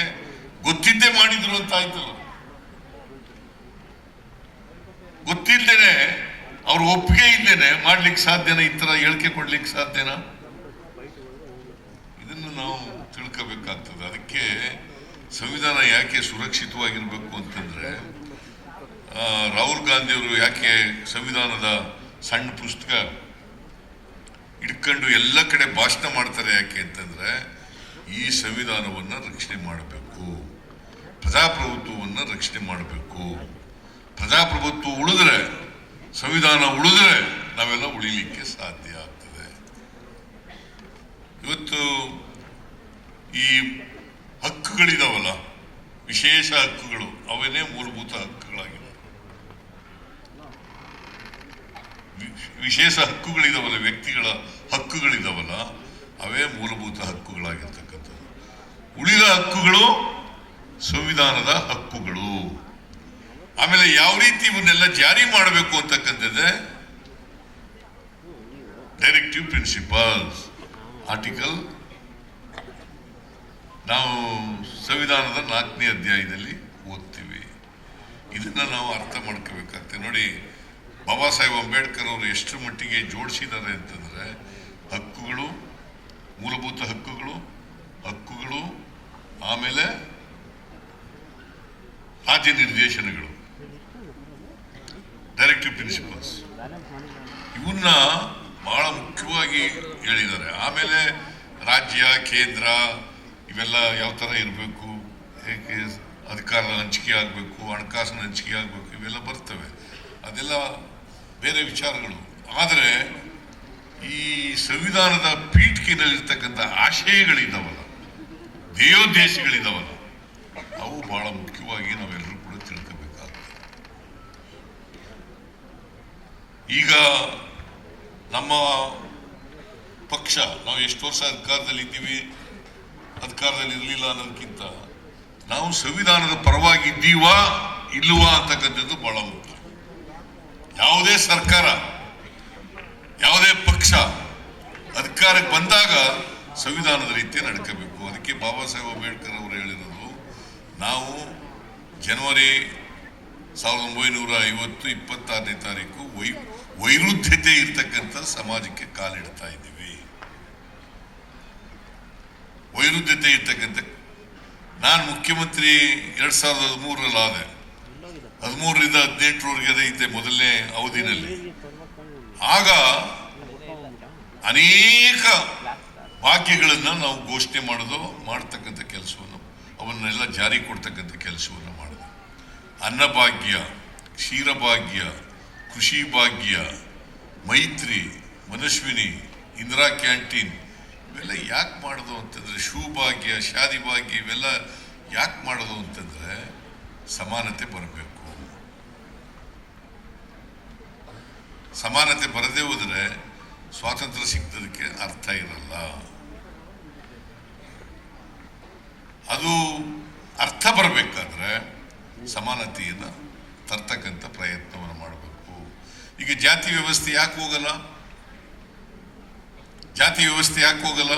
ಗೊತ್ತಿದ್ದೇ ಮಾಡಿದ್ರು ಅಂತ ಆಯ್ತಲ್ಲ. ಗೊತ್ತಿಲ್ದೇನೆ, ಅವ್ರ ಒಪ್ಪಿಗೆ ಇಲ್ದೇನೆ ಮಾಡ್ಲಿಕ್ಕೆ ಸಾಧ್ಯನಾ? ಈ ತರ ಹೇಳಿಕೆ ಕೊಡ್ಲಿಕ್ಕೆ ಸಾಧ್ಯನಾ? ಇದನ್ನು ನಾವು ತಿಳ್ಕೋಬೇಕಾಗ್ತದೆ. ಅದಕ್ಕೆ ಸಂವಿಧಾನ ಯಾಕೆ ಸುರಕ್ಷಿತವಾಗಿರ್ಬೇಕು ಅಂತಂದ್ರೆ, ರಾಹುಲ್ ಗಾಂಧಿಯವರು ಯಾಕೆ ಸಂವಿಧಾನದ ಸಣ್ಣ ಪುಸ್ತಕ ಇಟ್ಕೊಂಡು ಎಲ್ಲ ಕಡೆ ಭಾಷಣ ಮಾಡ್ತಾರೆ ಯಾಕೆ ಅಂತಂದ್ರೆ, ಈ ಸಂವಿಧಾನವನ್ನ ರಕ್ಷಣೆ ಮಾಡಬೇಕು, ಪ್ರಜಾಪ್ರಭುತ್ವವನ್ನು ರಕ್ಷಣೆ ಮಾಡಬೇಕು. ಪ್ರಜಾಪ್ರಭುತ್ವ ಉಳಿದ್ರೆ, ಸಂವಿಧಾನ ಉಳಿದ್ರೆ ನಾವೆಲ್ಲ ಉಳಿಲಿಕ್ಕೆ ಸಾಧ್ಯ ಆಗ್ತದೆ. ಇವತ್ತು ಈ ಹಕ್ಕುಗಳಿದಾವಲ್ಲ, ವಿಶೇಷ ಹಕ್ಕುಗಳು, ಅವನೇ ಮೂಲಭೂತ ಹಕ್ಕುಗಳಾಗಿವೆ. ವಿಶೇಷ ಹಕ್ಕುಗಳಿದಾವಲ್ಲ, ವ್ಯಕ್ತಿಗಳ ಹಕ್ಕುಗಳಿದಾವಲ್ಲ, ಅವೇ ಮೂಲಭೂತ ಹಕ್ಕುಗಳಾಗಿರ್ತಕ್ಕಂಥದ್ದು. ಉಳಿದ ಹಕ್ಕುಗಳು ಸಂವಿಧಾನದ ಹಕ್ಕುಗಳು. ಆಮೇಲೆ ಯಾವ ರೀತಿ ಇವನ್ನೆಲ್ಲ ಜಾರಿ ಮಾಡಬೇಕು ಅಂತಕ್ಕಂಥದ್ದೇ ಡೈರೆಕ್ಟಿವ್ ಪ್ರಿನ್ಸಿಪಲ್ಸ್. ಆರ್ಟಿಕಲ್ ನಾವು ಸಂವಿಧಾನದ 4ನೇ ಅಧ್ಯಾಯದಲ್ಲಿ ಓದ್ತೀವಿ. ಇದನ್ನ ನಾವು ಅರ್ಥ ಮಾಡ್ಕೋಬೇಕಾಗ್ತದೆ. ನೋಡಿ, ಬಾಬಾ ಸಾಹೇಬ್ ಅಂಬೇಡ್ಕರ್ ಅವರು ಎಷ್ಟು ಮಟ್ಟಿಗೆ ಜೋಡಿಸಿದ್ದಾರೆ ಅಂತಂದ್ರೆ, ಹಕ್ಕುಗಳು, ಮೂಲಭೂತ ಹಕ್ಕುಗಳು, ಆಮೇಲೆ ರಾಜ್ಯ ನಿರ್ದೇಶನಗಳು, ಡೈರೆಕ್ಟಿವ್ ಪ್ರಿನ್ಸಿಪಲ್ಸ್, ಇವನ್ನ ಬಹಳ ಮುಖ್ಯವಾಗಿ ಹೇಳಿದ್ದಾರೆ. ಆಮೇಲೆ ರಾಜ್ಯ, ಕೇಂದ್ರ ಇವೆಲ್ಲ ಯಾವ ಥರ ಇರಬೇಕು, ಹೇಗೆ ಅಧಿಕಾರದ ಹಂಚಿಕೆ ಆಗಬೇಕು, ಹಣಕಾಸಿನ ಹಂಚಿಕೆ ಆಗಬೇಕು, ಇವೆಲ್ಲ ಬರ್ತವೆ. ಅದೆಲ್ಲ ಬೇರೆ ವಿಚಾರಗಳು. ಆದರೆ ಈ ಸಂವಿಧಾನದ ಪೀಠಿಕೆಯಲ್ಲಿರ್ತಕ್ಕಂಥ ಆಶಯಗಳಿದ್ದಾವಲ್ಲ, ಧ್ಯೇಯೋದ್ದೇಶಗಳಿದ್ದಾವಲ್ಲ, ಅವು ಬಹಳ ಮುಖ್ಯವಾಗಿ ನಾವೆಲ್ಲರೂ ಕೂಡ ತಿಳ್ಕೋಬೇಕಾಗ್ತದೆ. ಈಗ ನಮ್ಮ ಪಕ್ಷ, ನಾವು ಎಷ್ಟು ವರ್ಷ ಅಧಿಕಾರದಲ್ಲಿ ಇದ್ದೀವಿ, ಅಧಿಕಾರದಲ್ಲಿ ಇರಲಿಲ್ಲ ಅನ್ನೋದಕ್ಕಿಂತ ನಾವು ಸಂವಿಧಾನದ ಪರವಾಗಿದ್ದೀವಾ ಇಲ್ಲವಾ ಅಂತಕ್ಕಂಥದ್ದು ಬಹಳ ಮುಖ್ಯ. ಯಾವುದೇ ಸರ್ಕಾರ, ಯಾವುದೇ ಪಕ್ಷ ಅಧಿಕಾರಕ್ಕೆ ಬಂದಾಗ ಸಂವಿಧಾನದ ರೀತಿ ನಡ್ಕೋಬೇಕು. ಅದಕ್ಕೆ ಬಾಬಾ ಸಾಹೇಬ್ ಅಂಬೇಡ್ಕರ್ ಅವರು ಹೇಳಿರೋದು, ನಾವು ಜನವರಿ 1950 26ನೇ ತಾರೀಕು ವೈರುಧ್ಯತೆ ಇರ್ತಕ್ಕಂಥ ಸಮಾಜಕ್ಕೆ ಕಾಲಿಡ್ತಾ ಇದ್ದೀವಿ. ವೈರುಧ್ಯತೆ ಇರ್ತಕ್ಕಂಥ, ನಾನು ಮುಖ್ಯಮಂತ್ರಿ 2013ರಲ್ಲಿ ಆದೆ. 13ರಿಂದ 18ರವರೆಗೆ ಅದೈತೆ ಮೊದಲನೇ ಅವಧಿನಲ್ಲಿ. ಆಗ ಅನೇಕ ಭಾಗ್ಯಗಳನ್ನು ನಾವು ಘೋಷಣೆ ಮಾಡ್ತಕ್ಕಂಥ ಕೆಲಸವನ್ನು, ಅವನ್ನೆಲ್ಲ ಜಾರಿ ಕೊಡ್ತಕ್ಕಂಥ ಕೆಲಸವನ್ನು ಮಾಡಿದೆ. ಅನ್ನಭಾಗ್ಯ, ಕ್ಷೀರಭಾಗ್ಯ, ಕೃಷಿ ಭಾಗ್ಯ, ಮೈತ್ರಿ, ಮನಸ್ವಿನಿ, ಇಂದಿರಾ ಕ್ಯಾಂಟೀನ್, ಇವೆಲ್ಲ ಯಾಕೆ ಮಾಡೋದು ಅಂತಂದ್ರೆ, ಶಿವಭಾಗ್ಯ, ಶಾದಿ ಭಾಗ್ಯ, ಇವೆಲ್ಲ ಯಾಕೆ ಮಾಡೋದು ಅಂತಂದ್ರೆ ಸಮಾನತೆ ಬರಬೇಕು. ಸಮಾನತೆ ಬರದೇ ಹೋದ್ರೆ ಸ್ವಾತಂತ್ರ್ಯ ಸಿಗ್ತದಕ್ಕೆ ಅರ್ಥ ಇರಲ್ಲ. ಅದು ಅರ್ಥ ಬರಬೇಕಾದ್ರೆ ಸಮಾನತೆಯನ್ನು ತರ್ತಕ್ಕಂಥ ಪ್ರಯತ್ನವನ್ನು ಮಾಡಬೇಕು. ಈಗ ಜಾತಿ ವ್ಯವಸ್ಥೆ ಯಾಕೆ ಹೋಗಲ್ಲ? ಜಾತಿ ವ್ಯವಸ್ಥೆ ಯಾಕೆ ಹೋಗಲ್ಲ?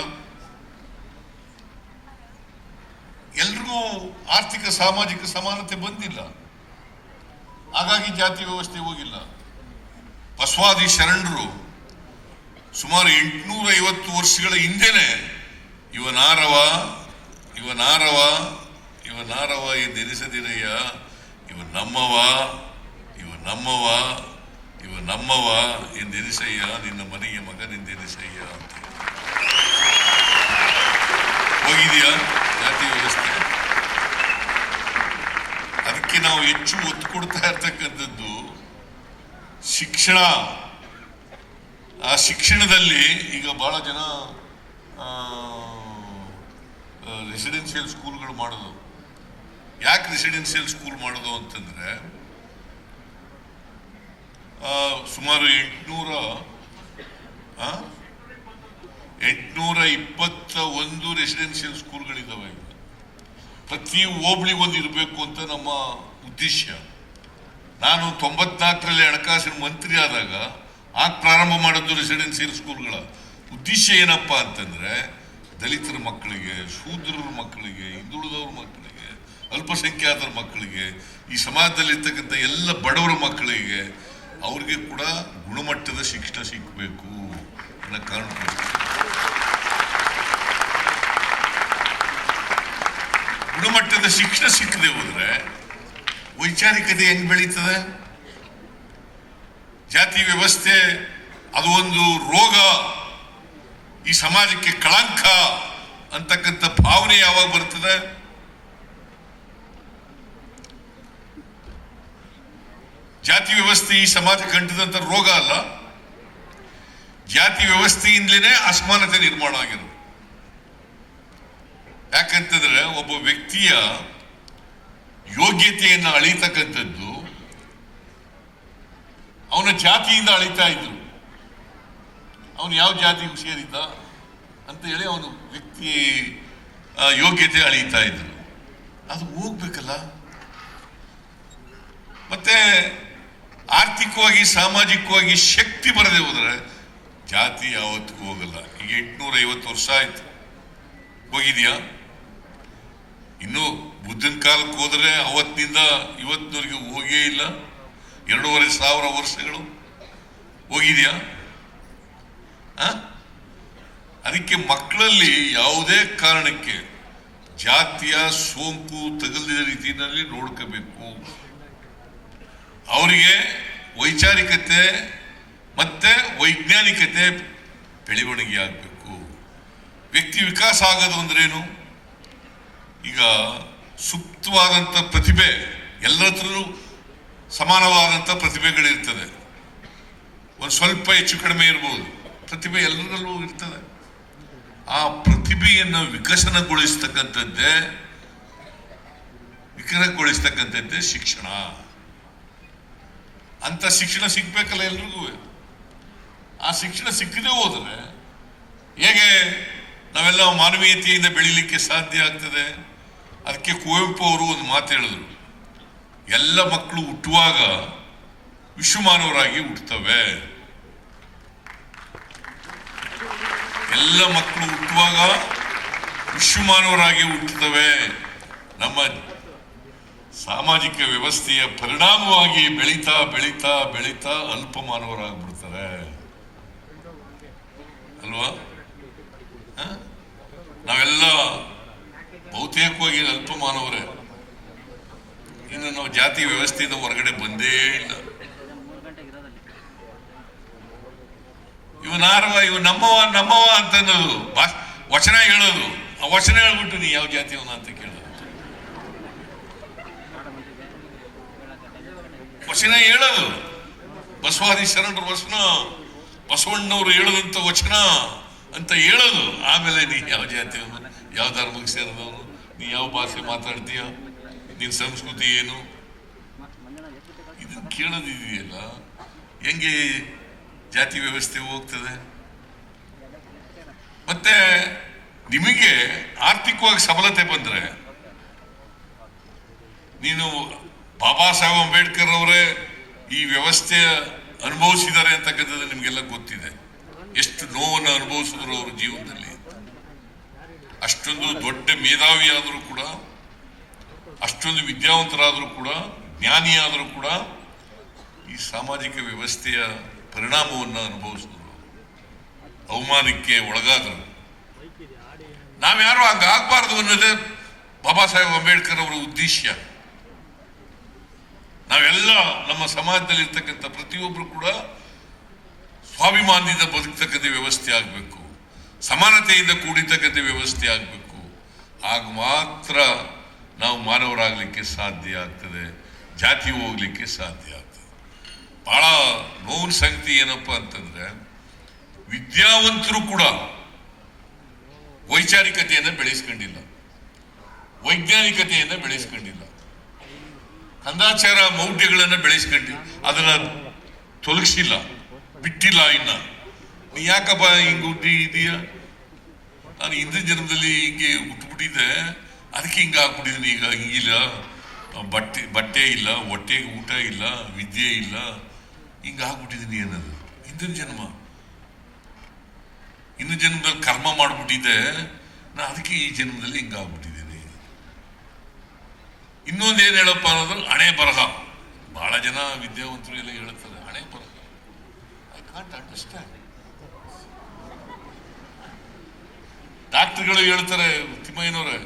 ಎಲ್ರಿಗೂ ಆರ್ಥಿಕ ಸಾಮಾಜಿಕ ಸಮಾನತೆ ಬಂದಿಲ್ಲ, ಹಾಗಾಗಿ ಜಾತಿ ವ್ಯವಸ್ಥೆ ಹೋಗಿಲ್ಲ. ಬಸವಾದಿ ಶರಣರು ಸುಮಾರು 850 ವರ್ಷಗಳ ಹಿಂದೆನೆ ಇವನಾರವ ಎಂದೆನಿಸದಿರಯ್ಯ, ಇವ ನಮ್ಮವ ಎಂದೆನಿಸಯ್ಯ, ನಿನ್ನ ಮನೆಯ ಮಗನೆಂದೆನಿಸಯ್ಯ ಅಂತ ಹೋಗಿದೆಯಾ ಜಾತಿ ವ್ಯವಸ್ಥೆ? ಅದಕ್ಕೆ ನಾವು ಹೆಚ್ಚು ಒತ್ತು ಕೊಡ್ತಾ ಇರ್ತಕ್ಕಂಥದ್ದು ಶಿಕ್ಷಣ. ಆ ಶಿಕ್ಷಣದಲ್ಲಿ ಈಗ ಬಹಳ ಜನ ರೆಸಿಡೆನ್ಷಿಯಲ್ ಸ್ಕೂಲ್ಗಳು ಮಾಡೋದು. ಯಾಕೆ ರೆಸಿಡೆನ್ಷಿಯಲ್ ಸ್ಕೂಲ್ ಮಾಡೋದು ಅಂತಂದ್ರೆ ಸುಮಾರು 821 ರೆಸಿಡೆನ್ಷಿಯಲ್ ಸ್ಕೂಲ್ಗಳಿದ್ದಾವೆ. ಪ್ರತಿ ಹೋಬಳಿಗೆ ಒಂದು ಇರಬೇಕು ಅಂತ ನಮ್ಮ ಉದ್ದೇಶ. ನಾನು 94ರಲ್ಲಿ ಹಣಕಾಸಿನ ಮಂತ್ರಿ ಆದಾಗ ಪ್ರಾರಂಭ ಮಾಡಿದ್ದು ರೆಸಿಡೆನ್ಷಿಯಲ್ ಸ್ಕೂಲ್ಗಳ ಉದ್ದೇಶ ಏನಪ್ಪಾ ಅಂತಂದ್ರೆ ದಲಿತರ ಮಕ್ಕಳಿಗೆ, ಶೂದ್ರರ ಮಕ್ಕಳಿಗೆ, ಹಿಂದುಳಿದವ್ರ ಮಕ್ಕಳಿಗೆ, ಅಲ್ಪಸಂಖ್ಯಾತರ ಮಕ್ಕಳಿಗೆ, ಈ ಸಮಾಜದಲ್ಲಿರ್ತಕ್ಕಂಥ ಎಲ್ಲ ಬಡವರ ಮಕ್ಕಳಿಗೆ ಅವ್ರಿಗೆ ಕೂಡ ಗುಣಮಟ್ಟದ ಶಿಕ್ಷಣ ಸಿಗಬೇಕು ಅನ್ನೋ ಕಾರಣಕ್ಕೋಸ್ಕರ. ಗುಣಮಟ್ಟದ ಶಿಕ್ಷಣ ಸಿಕ್ಕದೆ ಹೋದ್ರೆ ವೈಚಾರಿಕತೆ ಹೆಂಗ್ ಬೆಳೀತದೆ? ಜಾತಿ ವ್ಯವಸ್ಥೆ ಅದು ಒಂದು ರೋಗ, ಈ ಸಮಾಜಕ್ಕೆ ಕಳಂಕ ಅಂತಕ್ಕಂಥ ಭಾವನೆ ಯಾವಾಗ ಬರ್ತದೆ? ಜಾತಿ ವ್ಯವಸ್ಥೆ ಈ ಸಮಾಜಕ್ಕೆ ಅಂಟಿದಂತ ರೋಗ ಅಲ್ಲ, ಜಾತಿ ವ್ಯವಸ್ಥೆಯಿಂದಲೇ ಅಸಮಾನತೆ ನಿರ್ಮಾಣ ಆಗಿರೋದು. ಯಾಕಂತಂದ್ರೆ ಒಬ್ಬ ವ್ಯಕ್ತಿಯ ಯೋಗ್ಯತೆಯನ್ನು ಅಳಿತಕ್ಕಂಥದ್ದು ಅವನ ಜಾತಿಯಿಂದ ಅಳಿತಾ ಇದ್ರು. ಅವನು ಯಾವ ಜಾತಿಗೆ ಸೇರಿದ್ದ ಅಂತ ಹೇಳಿ ಅವನು ವ್ಯಕ್ತಿ ಯೋಗ್ಯತೆ ಅಳಿತಾ ಇದ್ರು. ಅದು ಹೋಗ್ಬೇಕಲ್ಲ. ಮತ್ತೆ ಆರ್ಥಿಕವಾಗಿ ಸಾಮಾಜಿಕವಾಗಿ ಶಕ್ತಿ ಬರದೆ ಹೋದ್ರೆ ಜಾತಿ ಯಾವತ್ತಿಗೂ ಹೋಗಲ್ಲ. ಈಗ 850 ವರ್ಷ ಆಯ್ತು, ಹೋಗಿದ್ಯಾ? ಇನ್ನು ಬುದ್ಧನ ಕಾಲಕ್ಕೆ ಹೋದ್ರೆ ಅವತ್ತಿನಿಂದ ಇವತ್ತಿನವರೆಗೆ ಹೋಗೇ ಇಲ್ಲ. 2500 ವರ್ಷಗಳು ಹೋಗಿದ್ಯಾ? ಅದಕ್ಕೆ ಮಕ್ಕಳಲ್ಲಿ ಯಾವುದೇ ಕಾರಣಕ್ಕೆ ಜಾತಿಯ ಸೋಂಕು ತಗಲಿದ ರೀತಿಯಲ್ಲಿ ನೋಡ್ಕೋಬೇಕು. ಅವರಿಗೆ ವೈಚಾರಿಕತೆ ಮತ್ತೆ ವೈಜ್ಞಾನಿಕತೆ ಬೆಳವಣಿಗೆ ಆಗಬೇಕು. ವ್ಯಕ್ತಿ ವಿಕಾಸ ಆಗೋದು ಅಂದ್ರೇನು? ಈಗ ಸೂಕ್ತವಾದಂಥ ಪ್ರತಿಭೆ, ಎಲ್ಲರತ್ರೂ ಸಮಾನವಾದಂಥ ಪ್ರತಿಭೆಗಳಿರ್ತದೆ. ಒಂದು ಸ್ವಲ್ಪ ಹೆಚ್ಚು ಕಡಿಮೆ ಇರ್ಬೋದು, ಪ್ರತಿಭೆ ಎಲ್ಲರಲ್ಲೂ ಇರ್ತದೆ. ಆ ಪ್ರತಿಭೆಯನ್ನು ವಿಕಸನಗೊಳಿಸ್ತಕ್ಕಂಥದ್ದೇ ಶಿಕ್ಷಣ. ಅಂತ ಶಿಕ್ಷಣ ಸಿಗ್ಬೇಕಲ್ಲ ಎಲ್ರಿಗೂ. ಆ ಶಿಕ್ಷಣ ಸಿಕ್ಕದೇ ಹೋದ್ರೆ ಹೇಗೆ ನಾವೆಲ್ಲ ಮಾನವೀಯತೆಯಿಂದ ಬೆಳೀಲಿಕ್ಕೆ ಸಾಧ್ಯ ಆಗ್ತದೆ? ಅದಕ್ಕೆ ಕುವೆಂಪು ಅವರು ಒಂದು ಮಾತು ಹೇಳಿದ್ರು, ಎಲ್ಲ ಮಕ್ಕಳು ಹುಟ್ಟುವಾಗ ವಿಶ್ವಮಾನವರಾಗಿ ಹುಟ್ಟುತ್ತವೆ. ಎಲ್ಲ ಮಕ್ಕಳು ಹುಟ್ಟುವಾಗ ವಿಶ್ವಮಾನವರಾಗಿ ಹುಟ್ಟುತ್ತವೆ. ನಮ್ಮ ಸಾಮಾಜಿಕ ವ್ಯವಸ್ಥೆಯ ಪರಿಣಾಮವಾಗಿ ಬೆಳೀತಾ ಬೆಳೀತಾ ಬೆಳೀತಾ ಅಲ್ಪಮಾನವರಾಗ್ಬಿಡ್ತಾರೆ ಅಲ್ವಾ? ನಾವೆಲ್ಲ ಬಹುತೇಕವಾಗಿ ಅಲ್ಪಮಾನವರೇ. ಇನ್ನು ನಾವು ಜಾತಿ ವ್ಯವಸ್ಥೆಯಿಂದ ಹೊರಗಡೆ ಬಂದೇ ಇಲ್ಲ. ಇವ ನಮ್ಮವ ಅಂತ ಅನ್ನೋದು ವಚನ ಹೇಳೋದು. ಆ ವಚನ ಹೇಳ್ಬಿಟ್ಟು ನೀ ಯಾವ ಜಾತಿಯವನ ಅಂತ ಕೇಳೋದು. ವಚನ ಹೇಳೋದು ಬಸವಾದಿ ಶರಣರ ವಚನ, ಬಸವಣ್ಣವರು ಹೇಳದಂತ ವಚನ ಅಂತ ಹೇಳೋದು. ಆಮೇಲೆ ನೀ ಯಾವ ಜಾತಿಯವನು, ಯಾವ ಧರ್ಮಕ್ಕೆ ಸೇರಿದವನು, ನೀ ಯಾವ ಭಾಷೆ ಮಾತಾಡ್ತೀಯ, ನಿನ್ನ ಸಂಸ್ಕೃತಿ ಏನು, ಇದನ್ನು ಕೇಳೋದಿದೆಯಲ್ಲ, ಹೆಂಗೆ ಜಾತಿ ವ್ಯವಸ್ಥೆ ಹೋಗ್ತದೆ? ಮತ್ತೆ ನಿಮಗೆ ಆರ್ಥಿಕವಾಗಿ ಸಬಲತೆ ಬಂದ್ರೆ, ನೀನು ಬಾಬಾ ಸಾಹೇಬ್ ಅಂಬೇಡ್ಕರ್ ಅವರೇ ಈ ವ್ಯವಸ್ಥೆ ಅನುಭವಿಸಿದ್ದಾರೆ ಅಂತಕ್ಕಂಥದ್ದು ನಿಮ್ಗೆಲ್ಲ ಗೊತ್ತಿದೆ. ಎಷ್ಟು ನೋವನ್ನು ಅನುಭವಿಸಿದ್ರು ಅವ್ರ ಜೀವನದಲ್ಲಿ. ಅಷ್ಟೊಂದು ದೊಡ್ಡ ಮೇಧಾವಿ ಆದರೂ ಕೂಡ, ಅಷ್ಟೊಂದು ವಿದ್ಯಾವಂತರಾದರೂ ಕೂಡ, ಜ್ಞಾನಿಯಾದರೂ ಕೂಡ ಈ ಸಾಮಾಜಿಕ ವ್ಯವಸ್ಥೆಯ ಪರಿಣಾಮವನ್ನು ಅನುಭವಿಸಿದ್ರು, ಅವಮಾನಕ್ಕೆ ಒಳಗಾದರು. ನಾವ್ಯಾರು ಹಂಗಾಗಬಾರ್ದು ಅನ್ನೋದೇ ಬಾಬಾ ಸಾಹೇಬ್ ಅಂಬೇಡ್ಕರ್ ಅವರ ಉದ್ದೇಶ. ನಾವೆಲ್ಲ ನಮ್ಮ ಸಮಾಜದಲ್ಲಿ ಇರ್ತಕ್ಕಂಥ ಪ್ರತಿಯೊಬ್ಬರು ಕೂಡ ಸ್ವಾಭಿಮಾನದಿಂದ ಬದುಕ್ತಕ್ಕಂಥ ವ್ಯವಸ್ಥೆ ಆಗಬೇಕು, ಸಮಾನತೆಯಿಂದ ಕೂಡಿರ್ತಕ್ಕಂಥ ವ್ಯವಸ್ಥೆ ಆಗಬೇಕು. ಆಗ ಮಾತ್ರ ನಾವು ಮಾನವರಾಗಲಿಕ್ಕೆ ಸಾಧ್ಯ ಆಗ್ತದೆ. ಜಾತಿ ಹೋಗ್ಲಿಕ್ಕೆ ಸಾಧ್ಯ ಆಗ್ತದೆ. ಬಹಳ ನೋವಿನ ಸಂಗತಿ ಏನಪ್ಪ ಅಂತಂದ್ರೆ ವಿದ್ಯಾವಂತರು ಕೂಡ ವೈಚಾರಿಕತೆಯನ್ನು ಬೆಳೆಸ್ಕೊಂಡಿಲ್ಲ, ವೈಜ್ಞಾನಿಕತೆಯನ್ನು ಬೆಳೆಸ್ಕೊಂಡಿಲ್ಲ, ಕಂದಾಚಾರ ಮೌಢ್ಯಗಳನ್ನು ಬೆಳೆಸ್ಕೊಂಡಿಲ್ಲ, ಅದನ್ನ ತೊಲಗಿಸಿಲ್ಲ, ಬಿಟ್ಟಿಲ್ಲ. ಇನ್ನ ನೀ ಯಾಕಪ್ಪ ಹಿಂಗ ಹುಟ್ಟಿ ಇದೀಯ, ನಾನು ಹಿಂದಿನ ಜನ್ಮದಲ್ಲಿ ಹಿಂಗೆ ಹುಟ್ಟುಬಿಟ್ಟಿದ್ದೆ, ಅದಕ್ಕೆ ಹಿಂಗ ಹಾಕ್ಬಿಟ್ಟಿದ್ದೀನಿ, ಈಗ ಹಿಂಗಿಲ್ಲ, ಬಟ್ಟೆ ಇಲ್ಲ, ಹೊಟ್ಟೆಗೆ ಊಟ ಇಲ್ಲ, ವಿದ್ಯೆ ಇಲ್ಲ, ಹಿಂಗ ಆಗ್ಬಿಟ್ಟಿದ್ದೀನಿ ಅನ್ನೋದು ಹಿಂದಿನ ಜನ್ಮ. ಹಿಂದಿನ ಜನ್ಮದಲ್ಲಿ ಕರ್ಮ ಮಾಡ್ಬಿಟ್ಟಿದ್ದೆ, ನಾ ಅದಕ್ಕೆ ಈ ಜನ್ಮದಲ್ಲಿ ಹಿಂಗ ಆಗ್ಬಿಟ್ಟಿದ್ದೀನಿ. ಇನ್ನೊಂದೇನು ಹೇಳಪ್ಪ ಅನ್ನೋದು ಹಣೆ ಬರಹ. ಬಹಳ ಜನ ವಿದ್ಯಾವಂತರು ಎಲ್ಲ ಹೇಳ್ತಾರೆ ಹಣೆ ಬರಹ. I can't understand. ಡಾಕ್ಟರ್ಗಳು ಹೇಳ್ತಾರೆ, ತಿಮ್ಮಯ್ಯನವರೇ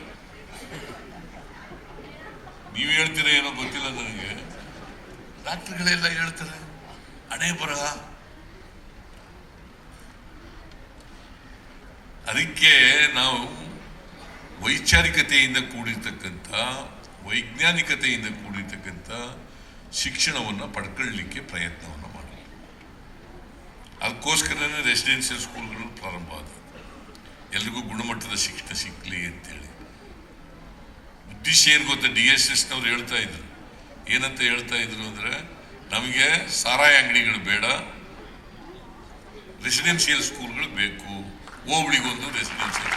ನೀವು ಹೇಳ್ತೀರ ಏನೋ ಗೊತ್ತಿಲ್ಲ ನನಗೆ, ಡಾಕ್ಟರ್ಗಳೆಲ್ಲ ಹೇಳ್ತಾರೆ ಹಣೆ ಬರಹ. ಅದಕ್ಕೆ ನಾವು ವೈಚಾರಿಕತೆಯಿಂದ ಕೂಡಿರ್ತಕ್ಕಂಥ, ವೈಜ್ಞಾನಿಕತೆಯಿಂದ ಕೂಡಿರ್ತಕ್ಕಂಥ ಶಿಕ್ಷಣವನ್ನು ಪಡ್ಕೊಳ್ಳಲಿಕ್ಕೆ ಪ್ರಯತ್ನವನ್ನು ಮಾಡಬೇಕು. ಅದಕ್ಕೋಸ್ಕರನೇ ರೆಸಿಡೆನ್ಷಿಯಲ್ ಸ್ಕೂಲ್ಗಳು ಪ್ರಾರಂಭ ಆದವು, ಎಲ್ರಿಗೂ ಗುಣಮಟ್ಟದ ಶಿಕ್ಷಣ ಸಿಕ್ಕಲಿ ಅಂತೇಳಿ. ಉದ್ದೇಶ ಏನು ಗೊತ್ತಾ, DSSನವ್ರು ಹೇಳ್ತಾ ಇದ್ರು, ಏನಂತ ಹೇಳ್ತಾ ಇದ್ರು ಅಂದ್ರೆ, ನಮಗೆ ಸಾರಾಯಿ ಅಂಗಡಿಗಳು ಬೇಡ, ರೆಸಿಡೆನ್ಷಿಯಲ್ ಸ್ಕೂಲ್ಗಳು ಬೇಕು, ಹೋಬಳಿಗೊಂದು ರೆಸಿಡೆನ್ಷಿಯಲ್.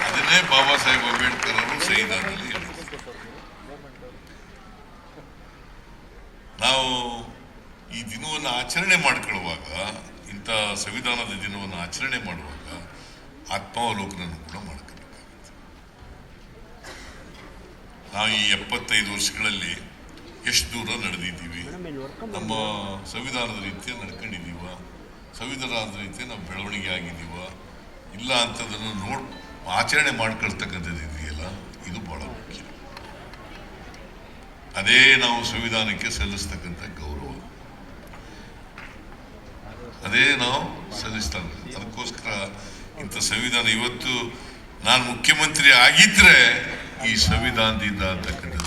ಅದನ್ನೇ ಬಾಬಾ ಸಾಹೇಬ್ ಅಂಬೇಡ್ಕರ್ ಅವರು ಸಂವಿಧಾನದಲ್ಲಿ ಹೇಳಿದ್ರು. ನಾವು ಈ ದಿನವನ್ನು ಆಚರಣೆ ಮಾಡ್ಕೊಳ್ಳುವಾಗ, ಇಂಥ ಸಂವಿಧಾನದ ದಿನವನ್ನು ಆಚರಣೆ ಮಾಡುವಾಗ ಆತ್ಮಾವಲೋಕನ ಕೂಡ ಮಾಡ್ಕೋಬೇಕಾಗುತ್ತೆ. ನಾವು ಈ 75 ವರ್ಷಗಳಲ್ಲಿ ಎಷ್ಟು ದೂರ ನಡೆದಿದ್ದೀವಿ, ನಮ್ಮ ಸಂವಿಧಾನದ ರೀತಿಯ ನಡ್ಕೊಂಡಿದ್ದೀವ, ಸಂವಿಧಾನದ ರೀತಿಯ ನಾವು ಬೆಳವಣಿಗೆ ಆಗಿದ್ದೀವ ಇಲ್ಲ ಅಂತದನ್ನು ಆಚರಣೆ ಮಾಡ್ಕೊಳ್ತಕ್ಕಂಥದ್ದು ಇದೆಯಲ್ಲ, ಇದು ಬಹಳ ಮುಖ್ಯ. ಅದೇ ನಾವು ಸಂವಿಧಾನಕ್ಕೆ ಸಲ್ಲಿಸ್ತಕ್ಕಂಥ ಗೌರವ, ಅದೇ ನಾವು ಸಲ್ಲಿಸ್ತಾ. ಅದಕ್ಕೋಸ್ಕರ ಇಂಥ ಸಂವಿಧಾನ, ಇವತ್ತು ನಾನು ಮುಖ್ಯಮಂತ್ರಿ ಆಗಿದ್ರೆ ಈ ಸಂವಿಧಾನದಿಂದ ಅಂತಕ್ಕಂಥದ್ದು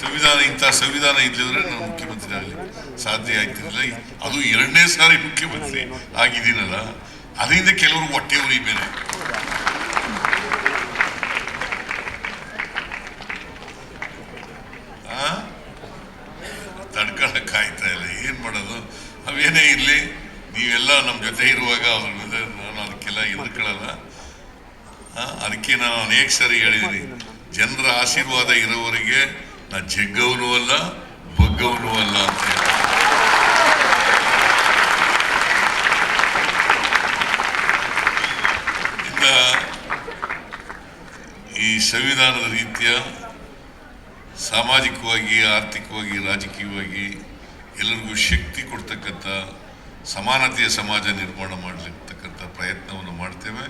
ಸಂವಿಧಾನ, ಇಂಥ ಸಂವಿಧಾನ ಇದ್ದಿದ್ರೆ ನಾನು ಮುಖ್ಯಮಂತ್ರಿ ಆಗಲಿ ಸಾಧ್ಯ ಆಗ್ತಿರಲಿಲ್ಲ. ಅದು 2ನೇ ಸಾರಿ ಮುಖ್ಯಮಂತ್ರಿ ಆಗಿದ್ದೀನಲ್ಲ, ಅದರಿಂದ ಕೆಲವರು ಹೊಟ್ಟೆ ಉರಿ ಬೇರೆ. ತಡ್ಕೊಳಕ್ ಆಯ್ತಾ ಇಲ್ಲ, ಏನ್ ಮಾಡೋದು. ಅವೇನೇ ಇರ್ಲಿ, ನೀವೆಲ್ಲ ನಮ್ಮ ಜೊತೆ ಇರುವಾಗ ಅದ್ರ ಮೇಲೆ ನಾನು ಅದಕ್ಕೆಲ್ಲ ಎದುರ್ಕೊಳ್ಳಲ್ಲ. ಅದಕ್ಕೆ ನಾನು ಅನೇಕ ಸಾರಿ ಹೇಳಿದ್ದೀನಿ, ಜನರ ಆಶೀರ್ವಾದ ಇರೋವರೆಗೆ ನಾ ಜಗ್ಗವನು ಅಲ್ಲ, ಬಗ್ಗವನು ಅಲ್ಲ ಅಂತ ಹೇಳಿ. ಈ ಸಂವಿಧಾನದ ರೀತಿಯ ಸಾಮಾಜಿಕವಾಗಿ, ಆರ್ಥಿಕವಾಗಿ, ರಾಜಕೀಯವಾಗಿ ಎಲ್ಲರಿಗೂ ಶಕ್ತಿ ಕೊಡ್ತಕ್ಕಂಥ ಸಮಾನತೆಯ ಸಮಾಜ ನಿರ್ಮಾಣ ಮಾಡಲಿರ್ತಕ್ಕಂಥ ಪ್ರಯತ್ನವನ್ನು ಮಾಡ್ತೇವೆ.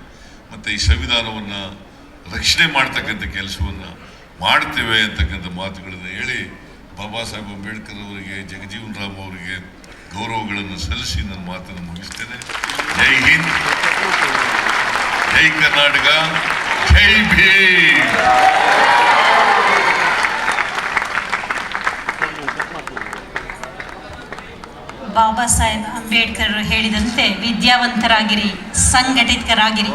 ಮತ್ತು ಈ ಸಂವಿಧಾನವನ್ನು ರಕ್ಷಣೆ ಮಾಡ್ತಕ್ಕಂಥ ಕೆಲಸವನ್ನು ಮಾಡ್ತೇವೆ ಅಂತಕ್ಕಂಥ ಮಾತುಗಳನ್ನು ಹೇಳಿ, ಬಾಬಾ ಸಾಹೇಬ್ ಅಂಬೇಡ್ಕರ್ ಅವರಿಗೆ, ಜಗಜೀವನ್ ರಾಮ್ ಅವರಿಗೆ ಗೌರವಗಳನ್ನು ಸಲ್ಲಿಸಿ ನನ್ನ ಮಾತನ್ನು ಮುಗಿಸ್ತೇನೆ. ಜೈ ಹಿಂದ್, ಜೈ ಕರ್ನಾಟಕ, ಜೈ ಭೀಮ್.
ಬಾಬಾ ಸಾಹೇಬ್ ಅಂಬೇಡ್ಕರ್ ಹೇಳಿದಂತೆ ವಿದ್ಯಾವಂತರಾಗಿರಿ, ಸಂಘಟಿತರಾಗಿರಿ.